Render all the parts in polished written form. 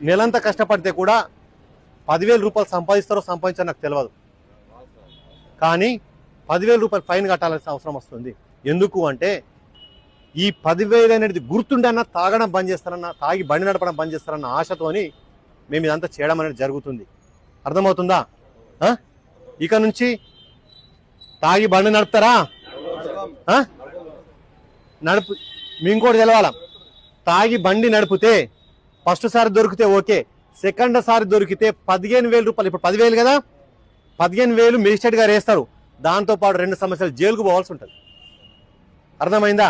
నెలంతా కష్టపడితే కూడా 10,000 రూపాయలు సంపాదిస్తారో సంపాదించారో నాకు తెలియదు, కానీ 10,000 రూపాయలు ఫైన్ కట్టాల్సిన అవసరం వస్తుంది. ఎందుకు అంటే ఈ 10,000 అనేది గుర్తుండన్నా తాగడం బంద్ చేస్తారన్న, తాగి బండి నడపడం బంద్ చేస్తారన్న ఆశతోని మేము ఇదంతా చేయడం అనేది జరుగుతుంది. అర్థమవుతుందా? ఇక నుంచి తాగి బండి నడుపుతారా? నడుపు. మీ ఇంకోటి తెలవాలా, తాగి బండి నడిపితే ఫస్ట్ సారి దొరికితే ఓకే, సెకండ్ సారి దొరికితే 15,000 రూపాయలు. ఇప్పుడు 10,000 కదా, 15,000 మేజిస్ట్రేట్ గారు వేస్తారు. దాంతోపాటు 2 సంవత్సరాలు జైలుకు పోవాల్సి ఉంటుంది. అర్థమైందా?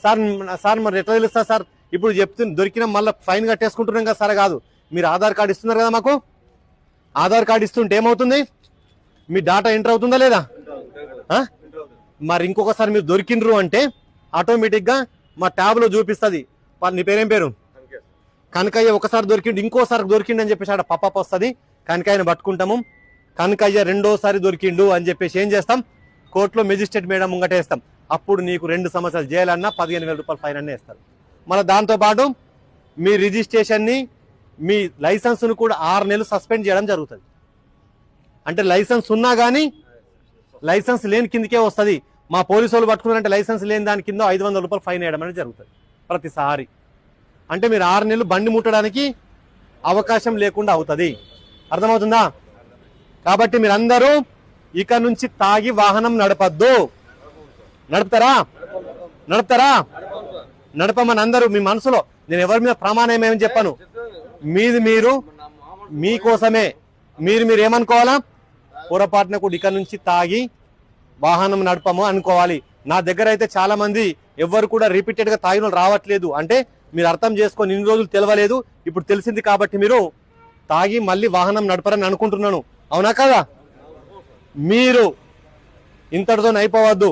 సార్ మరి ఎట్లా తెలుస్తా సార్? ఇప్పుడు చెప్తున్నా దొరికినా మళ్ళీ ఫైన్ కట్టేసుకుంటున్నాం కదా సార్. కాదు, మీరు ఆధార్ కార్డు ఇస్తున్నారు కదా మాకు. ఆధార్ కార్డు ఇస్తుంటే ఏమవుతుంది? మీ డాటా ఎంటర్ అవుతుందా లేదా? మరి ఇంకొకసారి మీరు దొరికిండ్రు అంటే ఆటోమేటిక్గా మా ట్యాబ్లో చూపిస్తుంది. నీ పేరేం పేరు? కనకయ్య. ఒకసారి దొరికిండు, ఇంకోసారి దొరికిండు అని చెప్పేసి ఆడ పప్ప వస్తుంది. కనకయ్యను పట్టుకుంటాము. కనకయ్య రెండోసారి దొరికిండు అని చెప్పేసి ఏం చేస్తాం? కోర్టులో మెజిస్ట్రేట్ మేడం ముంగటేస్తాం. అప్పుడు నీకు 2 సంవత్సరాలు జైలు అన్నా 15,000 రూపాయలు ఫైన్ అన్నీ వేస్తారు. మళ్ళీ దాంతోపాటు మీ రిజిస్ట్రేషన్ని, మీ లైసెన్స్ను కూడా 6 నెలలు సస్పెండ్ చేయడం జరుగుతుంది. అంటే లైసెన్స్ ఉన్నా కానీ లైసెన్స్ లేని కిందకే వస్తుంది. మా పోలీసు వాళ్ళు పట్టుకున్నారంటే లైసెన్స్ లేని దాని కింద 500 రూపాయలు ఫైన్ వేయడం అనేది జరుగుతుంది ప్రతిసారి. అంటే మీరు 6 నెలలు బండి ముట్టడానికి అవకాశం లేకుండా అవుతుంది. అర్థమవుతుందా? కాబట్టి మీరందరూ ఇక నుంచి తాగి వాహనం నడపద్దు. నడుపుతారా? నడపమని అందరూ మీ మనసులో. నేను ఎవరి మీద ప్రమాణం ఏమని చెప్పాను, మీది మీరు మీకోసమే. మీరు ఏమనుకోవాలా? పొరపాటున కూడా ఇక నుంచి తాగి వాహనం నడపము అనుకోవాలి. నా దగ్గర అయితే చాలా మంది ఎవరు కూడా రిపీటెడ్గా తాగిన రావట్లేదు. అంటే మీరు అర్థం చేసుకొని ఇన్ని రోజులు తెలియలేదు, ఇప్పుడు తెలిసింది కాబట్టి మీరు తాగి మళ్ళీ వాహనం నడపరని అనుకుంటున్నాను. అవునా కదా? మీరు ఇంతటితో అయిపోవద్దు.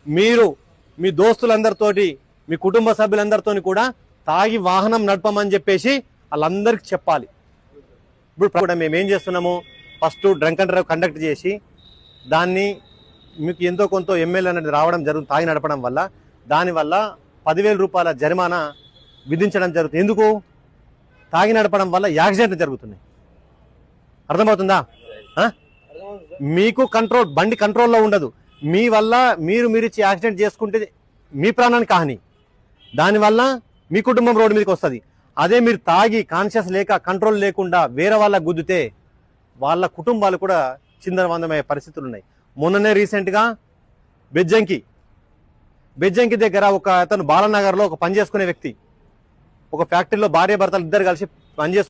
మీరు మీ దోస్తులందరితోటి, మీ కుటుంబ సభ్యులందరితో కూడా తాగి వాహనం నడపమని చెప్పేసి వాళ్ళందరికీ చెప్పాలి. ఇప్పుడు కూడా మేము ఏం చేస్తున్నాము, first drunk and drive conduct చేసి దాన్ని మీకు ఎంతో కొంత ఎమ్మెల్యే అనేది రావడం జరుగుతుంది తాగి నడపడం వల్ల. దానివల్ల 10,000 రూపాయల జరిమానా విధించడం జరుగుతుంది. ఎందుకు? తాగి నడపడం వల్ల యాక్సిడెంట్లు జరుగుతున్నాయి. అర్థమవుతుందా? మీకు కంట్రోల్, బండి కంట్రోల్లో ఉండదు. మీ వల్ల మీరిచ్చి యాక్సిడెంట్ చేసుకుంటే మీ ప్రాణానికి హాని, దానివల్ల మీ కుటుంబం రోడ్డు మీదకి వస్తుంది. అదే మీరు తాగి కాన్షియస్ లేక కంట్రోల్ లేకుండా వేరే వాళ్ళకు గుద్దితే వాళ్ళ కుటుంబాలు కూడా చిందరవందమయ్యే పరిస్థితులు ఉన్నాయి. మొన్ననే రీసెంట్గా బెజ్జంకి దగ్గర ఒక అతను బాలనగర్లో ఒక పని చేసుకునే వ్యక్తి, ఒక ఫ్యాక్టరీలో భార్య భర్తలు ఇద్దరు కలిసి పనిచేసుకుని